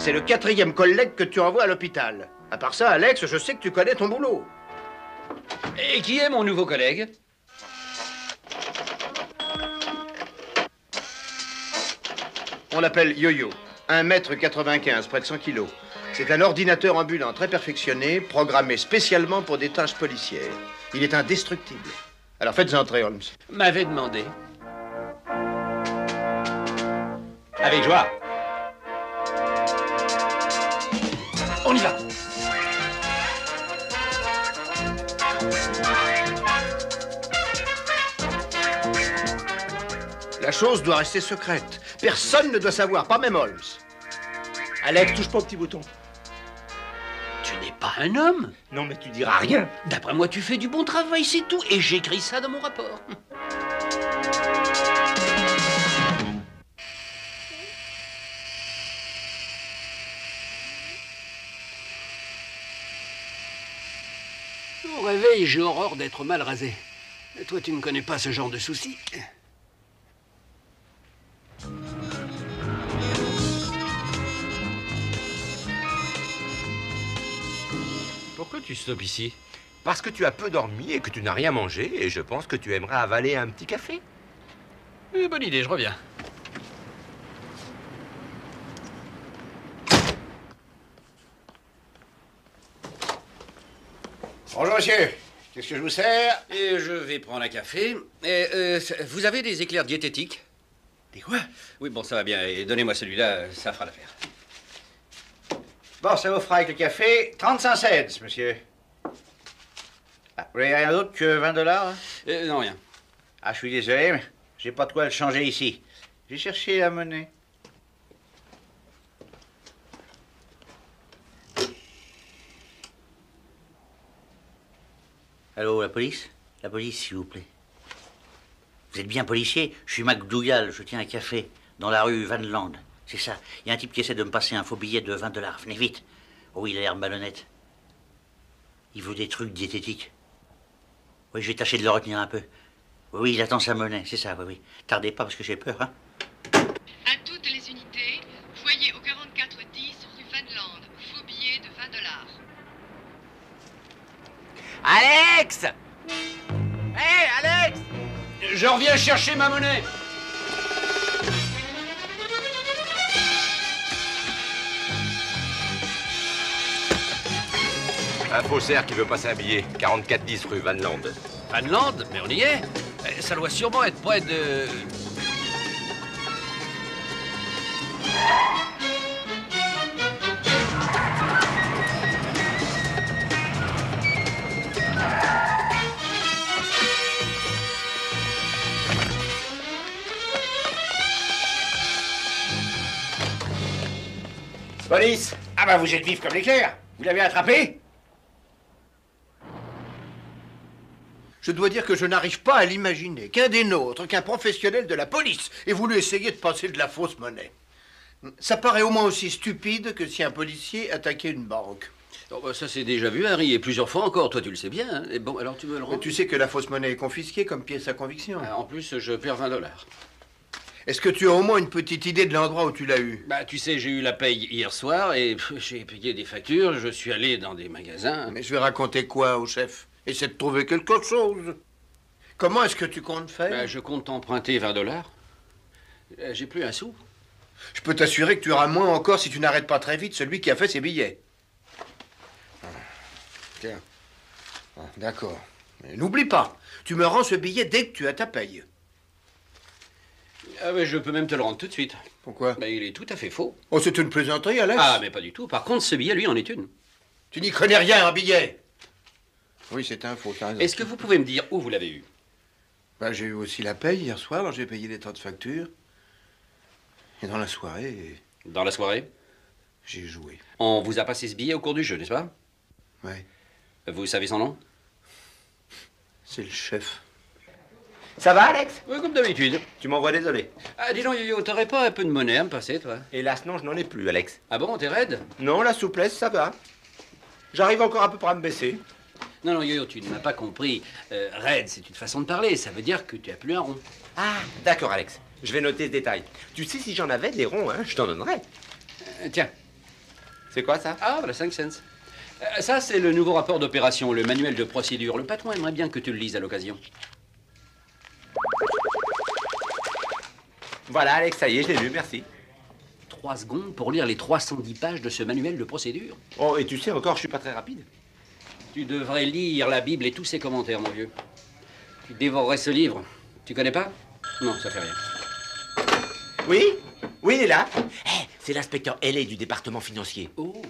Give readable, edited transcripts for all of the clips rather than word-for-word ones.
C'est le 4e collègue que tu envoies à l'hôpital. À part ça, Alex, je sais que tu connais ton boulot. Et qui est mon nouveau collègue? On l'appelle Yo-Yo. 1,95 m, près de 100 kg. C'est un ordinateur ambulant très perfectionné, programmé spécialement pour des tâches policières. Il est indestructible. Alors faites entrer, Holmes. M'avait demandé. Avec joie. On y va. La chose doit rester secrète. Personne ne doit savoir, pas même Holmes. Alex, touche pas au petit bouton. Tu n'es pas un homme. Non, mais tu diras rien. D'après moi, tu fais du bon travail, c'est tout. Et j'écris ça dans mon rapport. Au réveil, j'ai horreur d'être mal rasé. Et toi, tu ne connais pas ce genre de soucis. Pourquoi tu stoppes ici? Parce que tu as peu dormi et que tu n'as rien mangé, et je pense que tu aimerais avaler un petit café. Bonne idée, je reviens. Bonjour, monsieur. Qu'est-ce que je vous sers? Et je vais prendre un café. Et, vous avez des éclairs diététiques? Des quoi? Oui, bon, ça va bien. Et donnez-moi celui-là, ça fera l'affaire. Bon, ça vous fera avec le café 35 cents, monsieur. Ah, vous n'avez rien d'autre que 20 $? Hein? Non, rien. Ah, je suis désolé, mais j'ai pas de quoi le changer ici. J'ai cherché la monnaie. Allô, la police? La police, s'il vous plaît. Vous êtes bien policier? Je suis MacDougall, je tiens un café dans la rue Van Land. C'est ça. Il y a un type qui essaie de me passer un faux billet de 20 $. Venez vite. Oh, il a l'air malhonnête. Il veut des trucs diététiques. Oui, je vais tâcher de le retenir un peu. Oui, il attend sa monnaie, c'est ça, oui. Tardez pas parce que j'ai peur, hein. À toutes les unités, voyez au 4410 rue Van Land, faux billet de 20 $. Alex! Hé, Alex! Je reviens chercher ma monnaie. Un faussaire qui veut passer un billet. 4410 rue Van Land. Van Land? Mais on y est. Ça doit sûrement être près de... Police! Ah bah vous êtes vif comme l'éclair. Vous l'avez attrapé? Je dois dire que je n'arrive pas à l'imaginer qu'un des nôtres, qu'un professionnel de la police ait voulu essayer de passer de la fausse monnaie. Ça paraît au moins aussi stupide que si un policier attaquait une banque. Oh, bah, ça c'est déjà vu, Harry, et plusieurs fois encore. Toi, tu le sais bien. Hein. Et bon, alors tu me le rends? Tu sais que la fausse monnaie est confisquée comme pièce à conviction. En plus, je perds 20 $. Est-ce que tu as au moins une petite idée de l'endroit où tu l'as eu? Bah, tu sais, j'ai eu la paye hier soir et j'ai payé des factures. Je suis allé dans des magasins. Mais je vais raconter quoi au chef? Essaie de trouver quelque chose. Comment est-ce que tu comptes faire? Bah, je compte t'emprunter 20 $. J'ai plus un sou. Je peux t'assurer que tu auras moins encore si tu n'arrêtes pas très vite celui qui a fait ces billets. Tiens. D'accord. Mais n'oublie pas, tu me rends ce billet dès que tu as ta paye. Ah, mais je peux même te le rendre tout de suite. Pourquoi? Bah, il est tout à fait faux. Oh, c'est une plaisanterie, Alex. Ah, mais pas du tout. Par contre, ce billet, lui, en est une. Tu n'y connais rien, un billet. Oui, c'est un faux, t'as raison. Est-ce que vous pouvez me dire où vous l'avez eu? Bah, j'ai eu aussi la paye hier soir, alors j'ai payé les tas de factures. Et dans la soirée... Dans la soirée? J'ai joué. On vous a passé ce billet au cours du jeu, n'est-ce pas? Ouais. Vous savez son nom? C'est le chef. Ça va, Alex? Oui, comme d'habitude. Tu m'envoies désolé. Ah, dis donc, Yo-Yo, t'aurais pas un peu de monnaie à me passer, toi? Hélas, non, je n'en ai plus, Alex. Ah bon, t'es raide? Non, la souplesse, ça va. J'arrive encore un peu à me baisser. Non, non, Yo-Yo, tu ne m'as pas compris. Raide, c'est une façon de parler. Ça veut dire que tu as plus un rond. Ah, d'accord, Alex. Je vais noter ce détail. Tu sais, si j'en avais des ronds, hein, je t'en donnerais. Tiens, C'est quoi ça? Ah, voilà, 5 cents. Ça, c'est le nouveau rapport d'opération, le manuel de procédure. Le patron aimerait bien que tu le lises à l'occasion. Voilà, Alex, ça y est, je l'ai lu, merci. 3 secondes pour lire les 310 pages de ce manuel de procédure. Oh, et tu sais encore, je suis pas très rapide. Tu devrais lire la Bible et tous ses commentaires, mon vieux. Tu dévorerais ce livre. Tu connais pas? Non, ça fait rien. Oui? Oui, il est là. C'est l'inspecteur L.A. du département financier. Oh.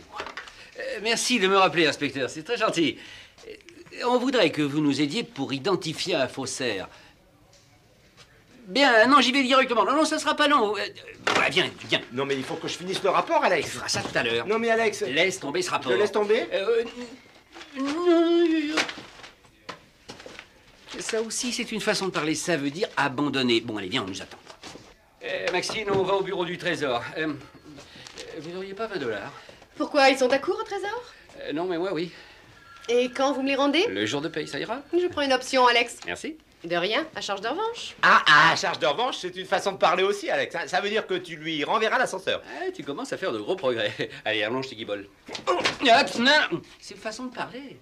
Merci de me rappeler, inspecteur. C'est très gentil. On voudrait que vous nous aidiez pour identifier un faussaire. Bien, non, j'y vais directement. Non, ça sera pas long. Voilà, viens. Non, mais il faut que je finisse le rapport, Alex. Tu feras ça tout à l'heure. Non, mais Alex... Laisse tomber ce rapport. Je laisse tomber? Non. Ça aussi, c'est une façon de parler. Ça veut dire abandonner. Bon, allez, viens, on nous attend. Maxine, on va au bureau du Trésor. Vous n'auriez pas 20 $? Pourquoi? Ils sont à court au trésor? Non, mais moi, oui. Et quand vous me les rendez? Le jour de paye, ça ira? Je prends une option, Alex. Merci. De rien, à charge de revanche. Ah, charge de revanche, c'est une façon de parler aussi, Alex. Ça veut dire que tu lui renverras l'ascenseur. Ah, tu commences à faire de gros progrès. Allez, allonge tes guiboles. C'est une façon de parler.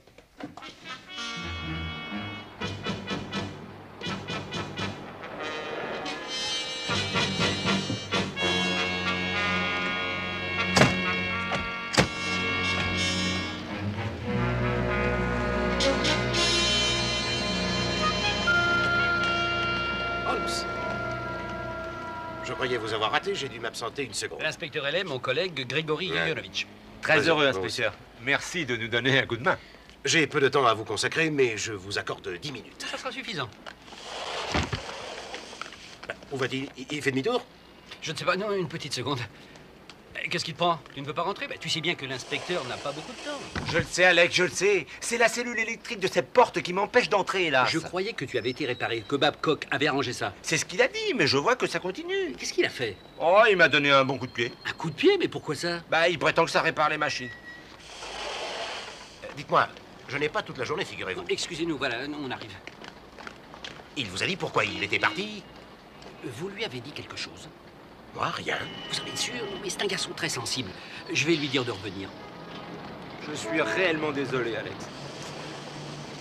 Je croyais vous avoir raté, j'ai dû m'absenter une seconde. L'inspecteur LM, mon collègue Grigory Yegonovitch. Très heureux, inspecteur. Merci de nous donner un coup de main. J'ai peu de temps à vous consacrer, mais je vous accorde 10 minutes. Ça sera suffisant. Où va-t-il? Il fait demi-tour? Je ne sais pas, non, une petite seconde. Qu'est-ce qui te prend? Tu ne veux pas rentrer? Tu sais bien que l'inspecteur n'a pas beaucoup de temps. Je le sais, Alex, je le sais. C'est la cellule électrique de cette porte qui m'empêche d'entrer, là. Je croyais que tu avais été réparé, que Babcock avait arrangé ça. C'est ce qu'il a dit, mais je vois que ça continue. Qu'est-ce qu'il a fait? Oh, il m'a donné un bon coup de pied. Un coup de pied? Mais pourquoi ça? Bah, il prétend que ça répare les machines. Dites-moi, je n'ai pas toute la journée, figurez-vous. Excusez-nous, voilà, on arrive. Il vous a dit pourquoi il était parti? Vous lui avez dit quelque chose? Moi, rien. Vous en êtes sûr? Mais c'est un garçon très sensible. Je vais lui dire de revenir. Je suis réellement désolé, Alex.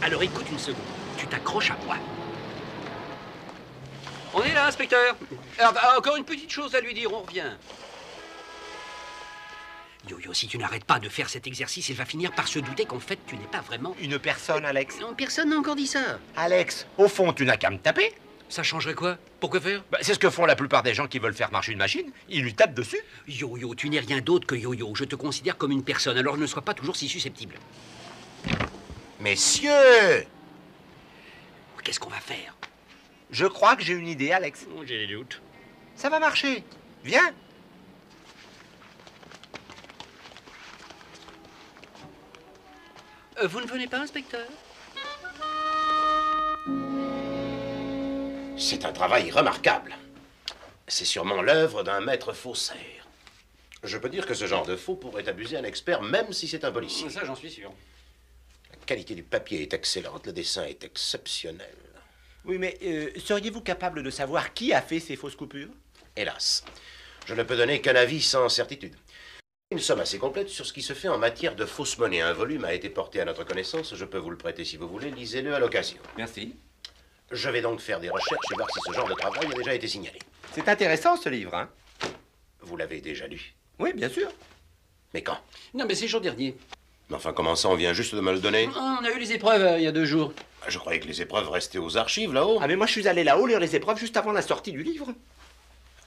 Alors écoute une seconde. Tu t'accroches à moi. On est là, inspecteur. Alors, encore une petite chose à lui dire, on revient. Yo-Yo, si tu n'arrêtes pas de faire cet exercice, il va finir par se douter qu'en fait, tu n'es pas vraiment... Une personne, Alex. Non, personne n'a encore dit ça. Alex, au fond, tu n'as qu'à me taper. Ça changerait quoi? Pourquoi faire? Bah, c'est ce que font la plupart des gens qui veulent faire marcher une machine. Ils lui tapent dessus. Yo-Yo, tu n'es rien d'autre que Yo-Yo. Je te considère comme une personne, alors ne sois pas toujours si susceptible. Messieurs! Qu'est-ce qu'on va faire? Je crois que j'ai une idée, Alex. Oh, j'ai des doutes. Ça va marcher. Viens. Vous ne venez pas, inspecteur? C'est un travail remarquable. C'est sûrement l'œuvre d'un maître faussaire. Je peux dire que ce genre de faux pourrait abuser un expert, même si c'est un policier. Ça, j'en suis sûr. La qualité du papier est excellente, le dessin est exceptionnel. Oui, mais seriez-vous capable de savoir qui a fait ces fausses coupures? Hélas, je ne peux donner qu'un avis sans certitude. Une somme assez complète sur ce qui se fait en matière de fausse monnaie. Un volume a été porté à notre connaissance. Je peux vous le prêter si vous voulez. Lisez-le à l'occasion. Merci. Je vais donc faire des recherches et voir si ce genre de travail a déjà été signalé. C'est intéressant, ce livre, hein? Vous l'avez déjà lu? Oui, bien sûr. Mais quand? Non, mais c'est jour dernier. Mais enfin, comment ça, on vient juste de me le donner? On a eu les épreuves il y a 2 jours. Je croyais que les épreuves restaient aux archives, là-haut. Ah, mais moi, je suis allé là-haut lire les épreuves juste avant la sortie du livre.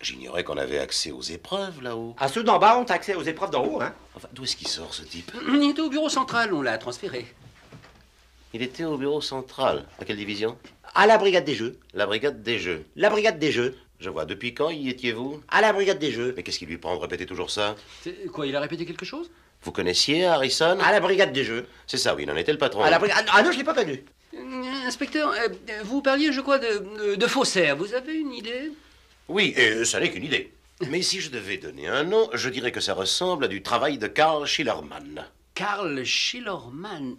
J'ignorais qu'on avait accès aux épreuves, là-haut. Ah, ceux d'en bas ont accès aux épreuves d'en haut, hein? Enfin, d'où est-ce qu'il sort, ce type? Il était au bureau central, on l'a transféré. Il était au bureau central. À quelle division? À la brigade des jeux. La brigade des jeux. La brigade des jeux. Je vois. Depuis quand y étiez-vous? À la brigade des jeux. Mais qu'est-ce qui lui prend de répéter toujours ça? Quoi, il a répété quelque chose? Vous connaissiez Harrison? À la brigade des jeux. C'est ça, oui, il en était le patron. À la brigade... Ah non, je l'ai pas connu. Inspecteur, vous parliez, je crois, de faussaire. Vous avez une idée? Oui, et ça n'est qu'une idée. Mais si je devais donner un nom, je dirais que ça ressemble à du travail de Karl Schillermann. Karl Schillermann,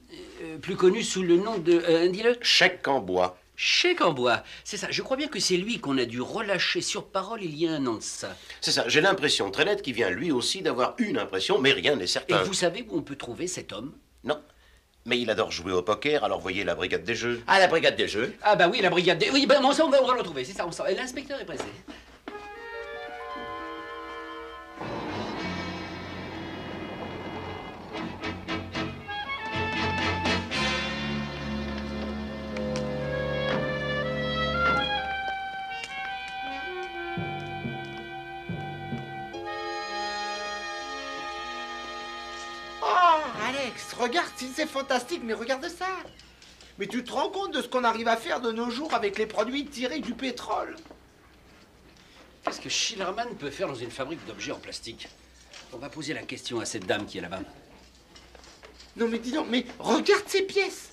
plus connu sous le nom de... dis-le. Chèque en bois. Chèque en bois, c'est ça. Je crois bien que c'est lui qu'on a dû relâcher sur parole il y a un an de ça. C'est ça, j'ai l'impression très nette qu'il vient lui aussi d'avoir une impression, mais rien n'est Et certain. vous savez où on peut trouver cet homme? Non. Mais il adore jouer au poker, alors voyez la brigade des jeux. À la brigade des jeux. Ah bah oui, la brigade des... Oui, ben bon, ça on va le retrouver, c'est ça, on sent. L'inspecteur est pressé. Oh, Alex, regarde, si c'est fantastique, mais regarde ça. Mais tu te rends compte de ce qu'on arrive à faire de nos jours avec les produits tirés du pétrole? Qu'est-ce que Schillermann peut faire dans une fabrique d'objets en plastique? On va poser la question à cette dame qui est là-bas. Non mais dis donc, mais regarde ces pièces.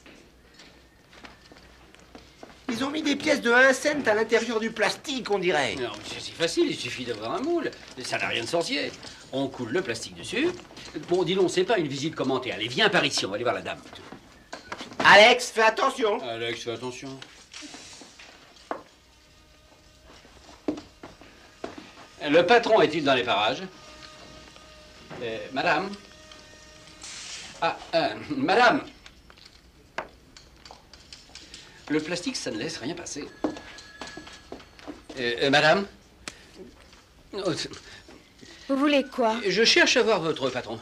Ils ont mis des pièces de 1 cent à l'intérieur du plastique, on dirait. Non, mais c'est facile, il suffit d'avoir un moule. Ça n'a rien de sorcier. On coule le plastique dessus. Bon, dis donc, c'est pas une visite commentée. Allez, viens par ici, on va aller voir la dame. Alex, fais attention. Alex, fais attention. Le patron est-il dans les parages? Madame? Ah, madame? Le plastique, ça ne laisse rien passer. Madame? Oh, Vous voulez quoi? je cherche à voir votre patron.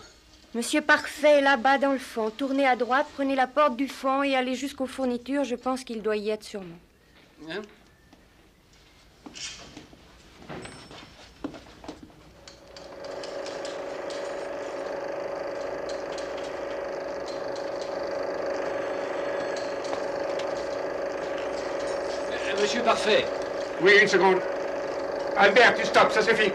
Monsieur Parfait, là-bas dans le fond. Tournez à droite, prenez la porte du fond et allez jusqu'aux fournitures. Je pense qu'il doit y être sûrement. Hein? Monsieur Parfait. Oui, une seconde. Albert, tu stoppes, ça suffit.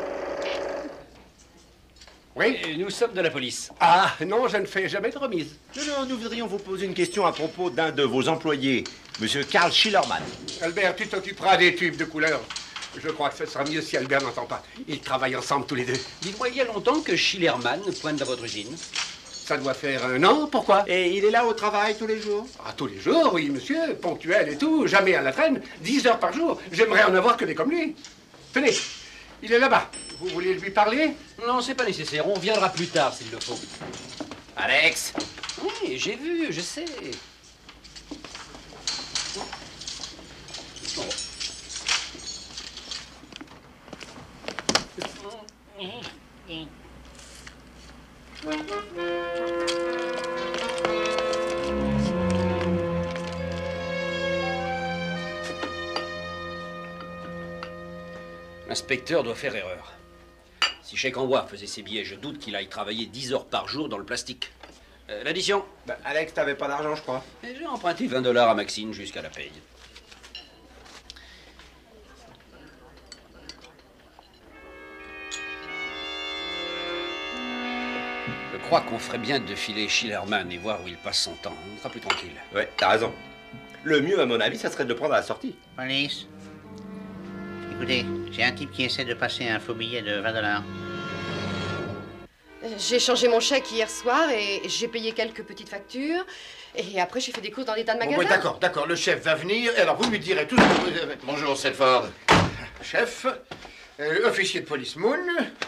Oui? Nous sommes de la police. Ah, non, je ne fais jamais de remise. Non, nous voudrions vous poser une question à propos d'un de vos employés, monsieur Karl Schillermann. Albert, tu t'occuperas des tubes de couleur. Je crois que ce sera mieux si Albert n'entend pas. Ils travaillent ensemble tous les deux. Dites-moi, il y a longtemps que Schillermann pointe dans votre usine? Ça doit faire 1 an, pourquoi? Et il est là au travail tous les jours? Ah, tous les jours, oui, monsieur, ponctuel et tout, jamais à la traîne, 10 heures par jour. J'aimerais en avoir que des comme lui. Tenez, il est là-bas. Vous voulez lui parler? Non, c'est pas nécessaire, on reviendra plus tard s'il le faut. Alex. Oui, j'ai vu, je sais. Bon. L'inspecteur doit faire erreur. Si Chèque en bois faisait ses billets, je doute qu'il aille travailler 10 heures par jour dans le plastique. L'addition? Bah, Alex, t'avais pas d'argent, je crois. Et j'ai emprunté 20 $ à Maxine jusqu'à la paye. Je crois qu'on ferait bien de filer Schillermann et voir où il passe son temps. On sera plus tranquille. Ouais, t'as raison. Le mieux, à mon avis, ça serait de le prendre à la sortie. Police. Écoutez, j'ai un type qui essaie de passer un faux billet de 20 $. J'ai changé mon chèque hier soir et j'ai payé quelques petites factures. Et après, j'ai fait des courses dans des tas de Bon, magasins. ouais, d'accord, d'accord, le chef va venir, et alors vous lui direz tout ce que vous avez. Bonjour, Selford. Chef, officier de police Moon,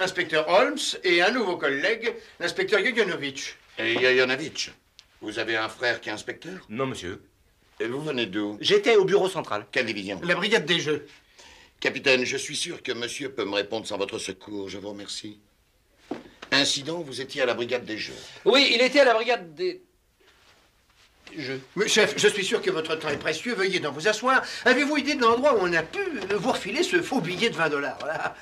inspecteur Holmes et un nouveau collègue, l'inspecteur Yoyonovitch. Et Yoyonovitch, vous avez un frère qui est inspecteur? Non, monsieur. Et vous venez d'où? J'étais au bureau central. Quelle division? La brigade des jeux. Capitaine, je suis sûr que monsieur peut me répondre sans votre secours. Je vous remercie. Incident, vous étiez à la brigade des jeux. Oui, il était à la brigade des jeux. Mais chef, je suis sûr que votre temps est précieux. Veuillez donc vous asseoir. Avez-vous idée de l'endroit où on a pu vous refiler ce faux billet de 20 $? Voilà.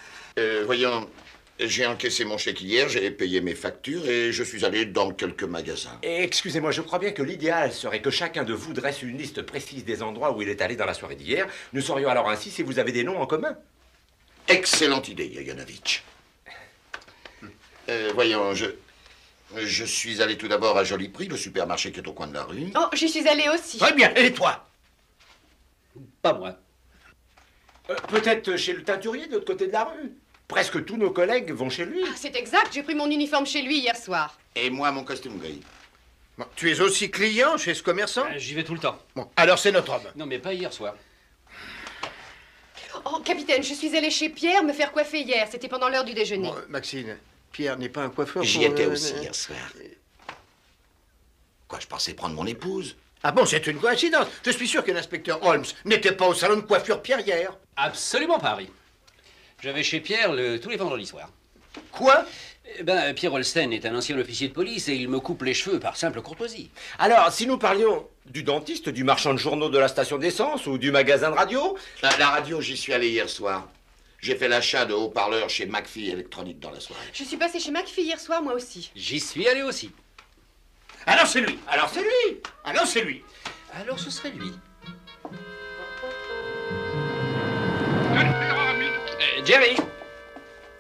Voyons, j'ai encaissé mon chèque hier, j'ai payé mes factures et je suis allé dans quelques magasins. Excusez-moi, je crois bien que l'idéal serait que chacun de vous dresse une liste précise des endroits où il est allé dans la soirée d'hier. Nous saurions alors ainsi si vous avez des noms en commun. Excellente idée, Yoyonovitch. Voyons, je suis allé tout d'abord à Joli Prix, le supermarché qui est au coin de la rue. Oh, j'y suis allée aussi. Très bien, et toi? Pas moi. Peut-être chez le teinturier de l'autre côté de la rue. Presque tous nos collègues vont chez lui. Ah, c'est exact, j'ai pris mon uniforme chez lui hier soir. Et moi, mon costume gris. Bon, tu es aussi client chez ce commerçant? J'y vais tout le temps. Bon, alors c'est notre homme. Non, mais pas hier soir. Oh, capitaine, je suis allée chez Pierre me faire coiffer hier. C'était pendant l'heure du déjeuner. Bon, Maxine, Pierre n'est pas un coiffeur. J'y étais aussi hier soir. Quoi, je pensais prendre mon épouse. Ah bon, c'est une coïncidence. Je suis sûr que l'inspecteur Holmes n'était pas au salon de coiffure Pierre hier. Absolument pas, Harry. Je vais chez Pierre tous les vendredis soirs. Quoi? Eh ben, Pierre Holstein est un ancien officier de police et il me coupe les cheveux par simple courtoisie. Alors, si nous parlions du dentiste, du marchand de journaux de la station d'essence ou du magasin de radio? La radio, j'y suis allé hier soir. J'ai fait l'achat de haut-parleurs chez McPhee Électronique dans la soirée. Je suis passée chez McPhee hier soir, moi aussi. J'y suis allé aussi. Alors c'est lui. Alors c'est lui. Alors c'est lui. Alors ce serait lui. Jerry!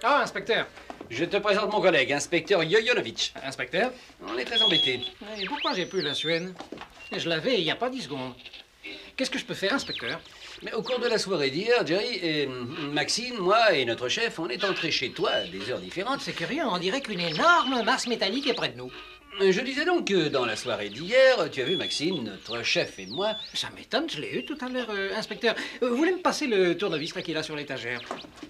Ah, inspecteur. Je te présente mon collègue, inspecteur Yoyonovitch. Inspecteur? On est très embêtés. Et pourquoi j'ai plus la Suède? Je l'avais il n'y a pas 10 secondes. Qu'est-ce que je peux faire, inspecteur? Mais au cours de la soirée d'hier, Jerry et Maxine, moi et notre chef, on est entrés chez toi à des heures différentes. C'est curieux, on dirait qu'une énorme masse métallique est près de nous. Je disais donc que dans la soirée d'hier, tu as vu Maxine, notre chef et moi... Ça m'étonne, je l'ai eu tout à l'heure, inspecteur. Vous voulez me passer le tournevis là qu'il a sur l'étagère?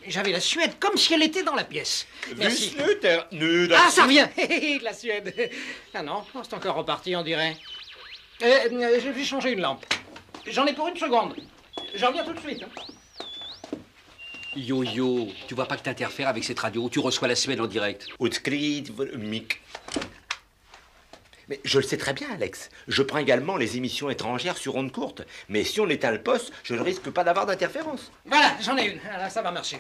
J'avais la Suède comme si elle était dans la pièce. Merci. Ah, ça revient. De la Suède. Ah non, c'est encore reparti, on dirait. Je vais changer une lampe. J'en ai pour une seconde. J'en reviens tout de suite. Yo-yo, tu vois pas que t'interfères avec cette radio, tu reçois la Suède en direct. Mais je le sais très bien, Alex. Je prends également les émissions étrangères sur ondes courtes. Mais si on éteint le poste, je ne risque pas d'avoir d'interférence. Voilà, j'en ai une. Là, ça va marcher.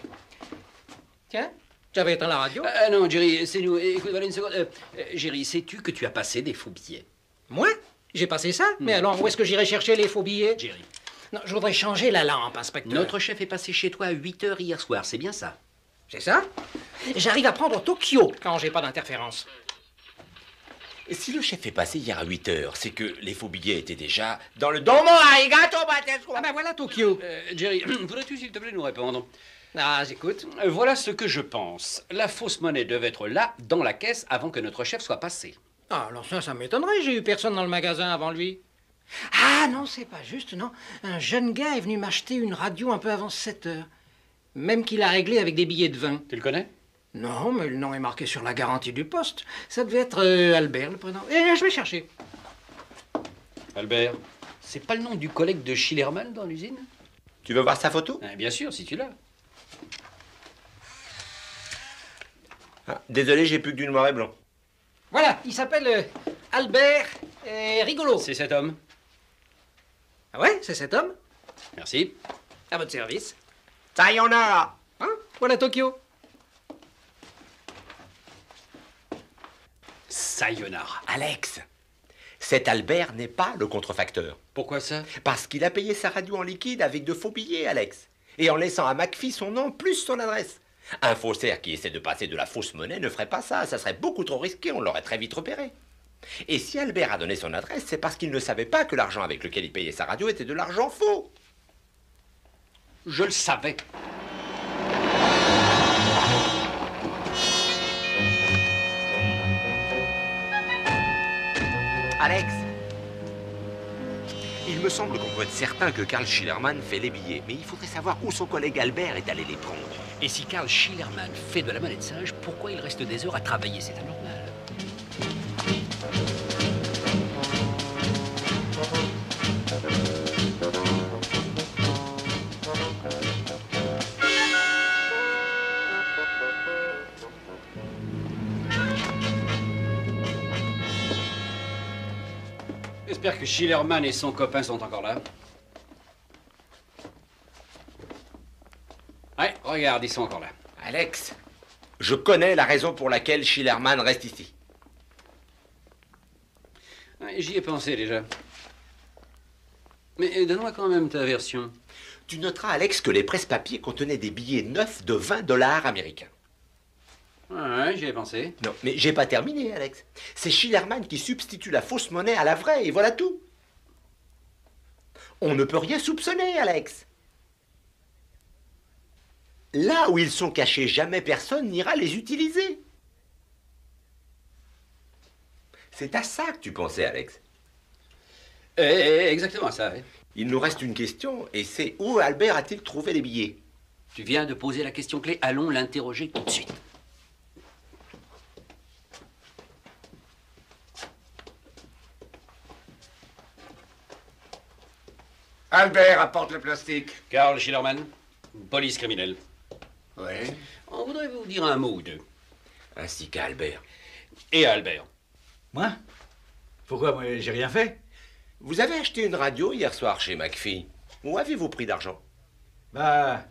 Tiens, tu avais éteint la radio? Ah non, Jerry, c'est nous. Écoute, voilà une seconde. Jerry, sais-tu que tu as passé des faux billets? Moi? J'ai passé ça? Mais alors, où est-ce que j'irai chercher les faux billets? Jerry. Non, je voudrais changer la lampe, inspecteur. Notre chef est passé chez toi à 8 heures hier soir, c'est bien ça? C'est ça? J'arrive à prendre Tokyo quand j'ai pas d'interférence. Et si le chef est passé hier à 8 heures, c'est que les faux billets étaient déjà dans le... Ah ben voilà Tokyo. Jerry, voudrais-tu s'il te plaît nous répondre? Ah, j'écoute. Voilà ce que je pense. La fausse monnaie devait être là, dans la caisse, avant que notre chef soit passé. Ah, alors ça m'étonnerait, j'ai eu personne dans le magasin avant lui. Ah non, c'est pas juste, non. Un jeune gars est venu m'acheter une radio un peu avant 7 heures. Même qu'il a réglé avec des billets de 20. Tu le connais? Non, mais le nom est marqué sur la garantie du poste. Ça devait être Albert, le prénom. Je vais chercher. Albert, c'est pas le nom du collègue de Schillermann dans l'usine? Tu veux voir sa photo? Bien sûr, si tu l'as. Ah, désolé, j'ai plus que du noir et blanc. Voilà, il s'appelle Albert Rigolo. C'est cet homme. Ah ouais, c'est cet homme? Merci. À votre service. Sayonara! Hein? Voilà Tokyo. Sayonara. Alex, cet Albert n'est pas le contrefacteur. Pourquoi ça? Parce qu'il a payé sa radio en liquide avec de faux billets, Alex. Et en laissant à McPhee son nom plus son adresse. Un faussaire qui essaie de passer de la fausse monnaie ne ferait pas ça. Ça serait beaucoup trop risqué, on l'aurait très vite repéré. Et si Albert a donné son adresse, c'est parce qu'il ne savait pas que l'argent avec lequel il payait sa radio était de l'argent faux. Je le savais. Alex, il me semble qu'on peut être certain que Karl Schillermann fait les billets, mais il faudrait savoir où son collègue Albert est allé les prendre. Et si Karl Schillermann fait de la monnaie de singe, pourquoi il reste des heures à travailler? C'est anormal. J'espère que Schillermann et son copain sont encore là. Ouais, regarde, ils sont encore là. Alex, je connais la raison pour laquelle Schillermann reste ici. Ouais, j'y ai pensé déjà. Mais donne-moi quand même ta version. Tu noteras, Alex, que les presse-papiers contenaient des billets neufs de 20 $ américains. Ouais, j'y ai pensé. Non, mais j'ai pas terminé, Alex. C'est Schillermann qui substitue la fausse monnaie à la vraie, et voilà tout. On ne peut rien soupçonner, Alex. Là où ils sont cachés, jamais personne n'ira les utiliser. C'est à ça que tu pensais, Alex. Exactement ça, oui. Il nous reste une question, et c'est où Albert a-t-il trouvé les billets? Tu viens de poser la question clé, allons l'interroger tout de suite. Albert, apporte le plastique. Karl Schillermann, police criminelle. Oui. On voudrait vous dire un mot ou deux. Ainsi qu'à Albert. Et à Albert. Moi? Pourquoi? Moi, j'ai rien fait. Vous avez acheté une radio hier soir chez McPhee. Où avez-vous pris d'argent? Bah,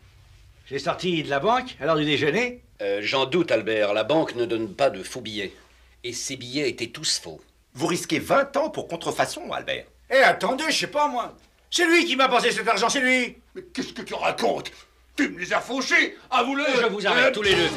j'ai sorti de la banque à l'heure du déjeuner. J'en doute, Albert. La banque ne donne pas de faux billets. Et ces billets étaient tous faux. Vous risquez 20 ans pour contrefaçon, Albert. Eh, attendez, je sais pas, moi. C'est lui qui m'a passé cet argent, c'est lui. Mais qu'est-ce que tu racontes? Tu me les as fauchés. Avoue-le. Je vous arrête tous les deux.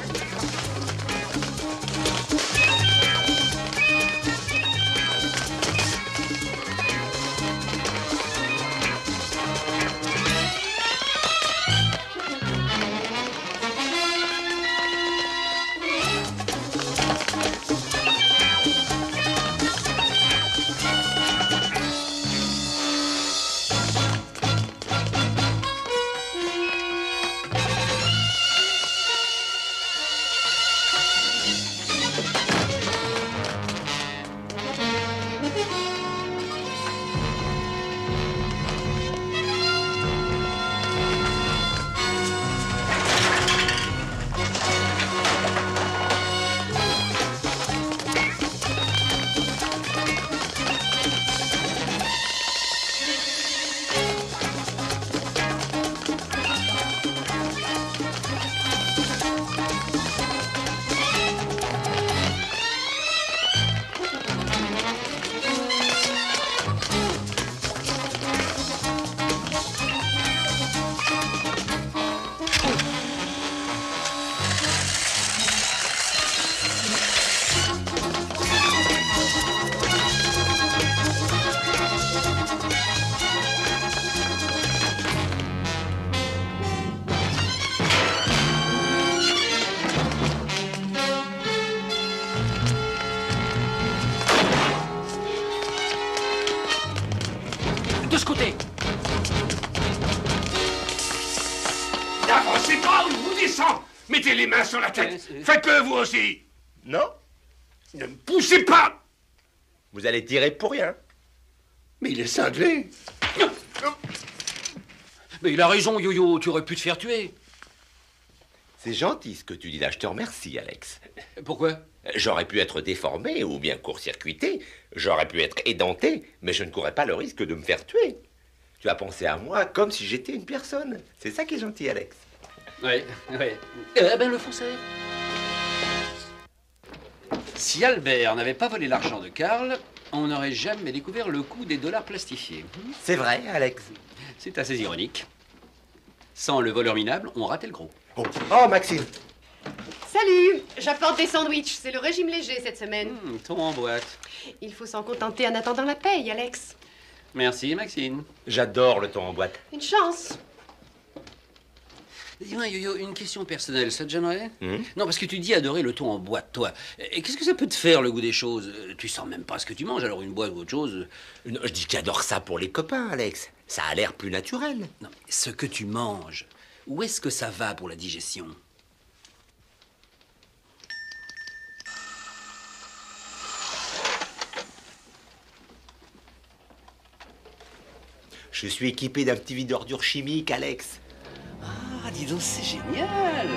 De ce côté. N'avancez pas ou je vous descends. Mettez les mains sur la tête. Faites-le vous aussi. Non? Ne me poussez pas. Vous allez tirer pour rien. Mais il est cinglé. Mais il a raison, Yo-Yo, tu aurais pu te faire tuer. C'est gentil ce que tu dis là, je te remercie, Alex. Pourquoi? J'aurais pu être déformé ou bien court-circuité, j'aurais pu être édenté, mais je ne courais pas le risque de me faire tuer. Tu as pensé à moi comme si j'étais une personne. C'est ça qui est gentil, Alex. Oui, oui. Eh ben, le foncez. Si Albert n'avait pas volé l'argent de Karl, on n'aurait jamais découvert le coût des dollars plastifiés. C'est vrai, Alex. C'est assez ironique. Sans le voleur minable, on ratait le gros. Oh, Maxime. Salut, j'apporte des sandwichs. C'est le régime léger cette semaine. Ton en boîte. Il faut s'en contenter en attendant la paye, Alex. Merci, Maxine. J'adore le thon en boîte. Une chance. Dis-moi, Yo-Yo, une question personnelle, ça te gênerait? Non, parce que tu dis adorer le thon en boîte, toi. Et qu'est-ce que ça peut te faire, le goût des choses? Tu sens même pas ce que tu manges, alors une boîte ou autre chose... Non, je dis que j'adore ça pour les copains, Alex. Ça a l'air plus naturel. Non, ce que tu manges, où est-ce que ça va pour la digestion? Je suis équipé d'un petit vide d'ordures chimiques, Alex. Ah, dis donc, c'est génial.